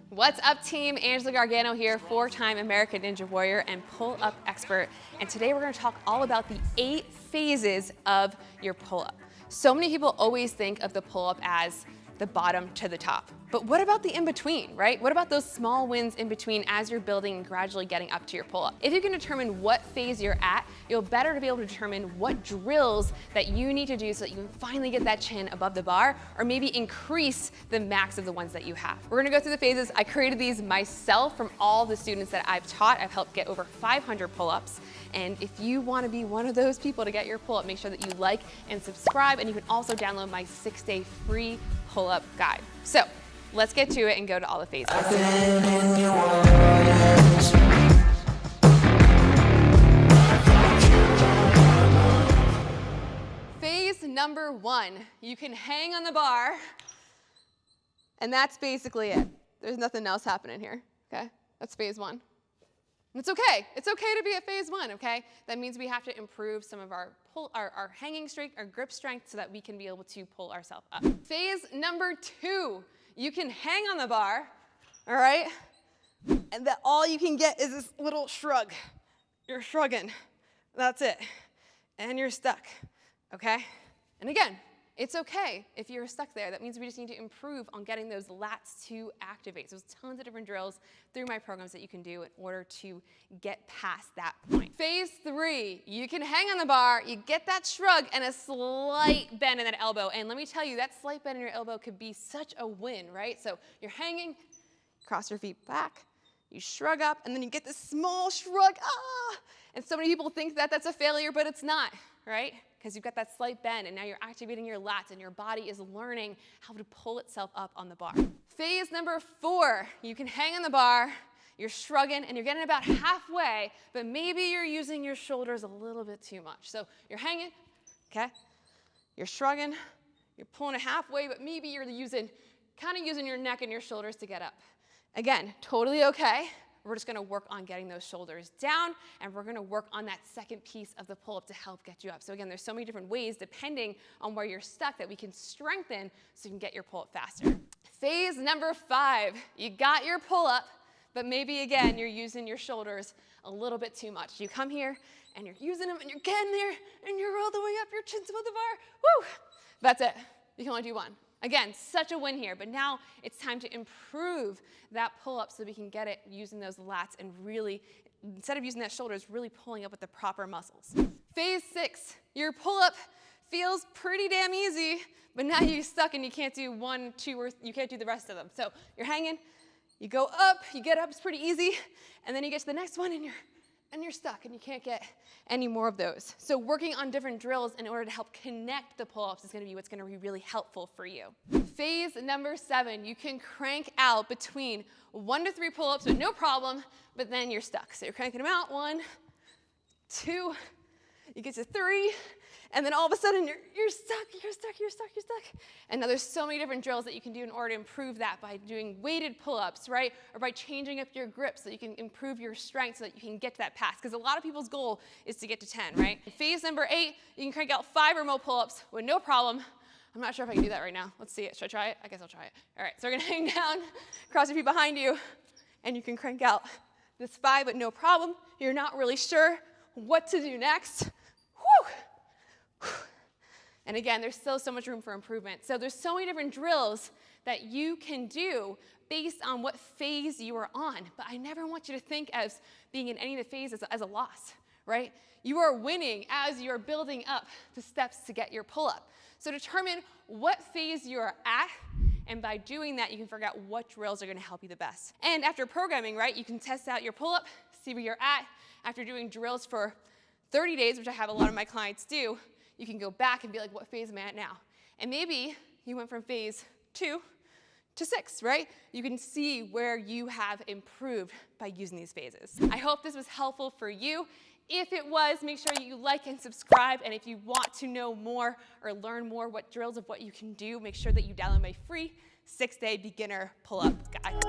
What's up, team? Angela Gargano here, 4-time American Ninja Warrior and pull-up expert. And today we're going to talk all about the 8 phases of your pull-up. So many people always think of the pull-up as the bottom to the top. But what about the in-between, right? What about those small wins in between as you're building and gradually getting up to your pull-up? If you can determine what phase you're at, you'll better be able to determine what drills that you need to do so that you can finally get that chin above the bar, or maybe increase the max of the ones that you have. We're gonna go through the phases. I created these myself from all the students that I've taught. I've helped get over 500 pull-ups. And if you wanna be one of those people to get your pull-up, make sure that you like and subscribe, and you can also download my 6-day free pull-up guide. So, let's get to it and go to all the phases. Phase number 1, you can hang on the bar, and that's basically it. There's nothing else happening here, okay? That's phase 1. And it's okay. It's okay to be at phase 1, okay? That means we have to improve some of our hanging strength, our grip strength, so that we can be able to pull ourselves up. Phase number 2, you can hang on the bar, all right? And that all you can get is this little shrug. You're shrugging. That's it. And you're stuck, okay? And again, it's okay if you're stuck there. That means we just need to improve on getting those lats to activate. So there's tons of different drills through my programs that you can do in order to get past that point. Phase 3, you can hang on the bar, you get that shrug and a slight bend in that elbow. And let me tell you, that slight bend in your elbow could be such a win, right? So you're hanging, cross your feet back, you shrug up, and then you get this small shrug, And so many people think that that's a failure, but it's not, right? Because you've got that slight bend, and now you're activating your lats, and your body is learning how to pull itself up on the bar. Phase number 4, you can hang on the bar, you're shrugging, and you're getting about halfway, but maybe you're using your shoulders a little bit too much. So you're hanging, okay? You're shrugging, you're pulling it halfway, but maybe you're kind of using your neck and your shoulders to get up. Again, totally okay. We're just gonna work on getting those shoulders down, and we're gonna work on that second piece of the pull-up to help get you up. So again, there's so many different ways, depending on where you're stuck, that we can strengthen so you can get your pull-up faster. Phase number 5, you got your pull-up, but maybe again, you're using your shoulders a little bit too much. You come here, and you're using them, and you're getting there, and you're all the way up, your chin's above the bar, woo! That's it, you can only do 1. Again, such a win here, but now it's time to improve that pull-up so we can get it using those lats and really, instead of using that shoulders, really pulling up with the proper muscles. Phase 6, your pull-up feels pretty damn easy, but now you're stuck and you can't do 1, 2, or you can't do the rest of them. So you're hanging, you go up, you get up, it's pretty easy, and then you get to the next one and you're stuck and you can't get any more of those. So working on different drills in order to help connect the pull-ups is gonna be what's gonna be really helpful for you. Phase number 7, you can crank out between 1 to 3 pull-ups with no problem, but then you're stuck. So you're cranking them out, 1, 2, you get to 3, and then all of a sudden you're stuck. And now there's so many different drills that you can do in order to improve that by doing weighted pull-ups, right? Or by changing up your grip so that you can improve your strength so that you can get to that pass. Because a lot of people's goal is to get to 10, right? Phase number 8, you can crank out 5 or more pull-ups with no problem. I'm not sure if I can do that right now. Let's see it. Should I try it? I guess I'll try it. All right, so we're gonna hang down, cross your feet behind you, and you can crank out this 5 with no problem. You're not really sure what to do next. Whew. And again, there's still so much room for improvement. So there's so many different drills that you can do based on what phase you are on. But I never want you to think as being in any of the phases as a loss, right? You are winning as you're building up the steps to get your pull-up. So determine what phase you are at, and by doing that, you can figure out what drills are gonna help you the best. And after programming, right, you can test out your pull-up, see where you're at. After doing drills for 30 days, which I have a lot of my clients do, you can go back and be like, what phase am I at now? And maybe you went from phase 2 to 6, right? You can see where you have improved by using these phases. I hope this was helpful for you. If it was, make sure you like and subscribe. And if you want to know more or learn more what drills of what you can do, make sure that you download my free 6-day beginner pull-up guide.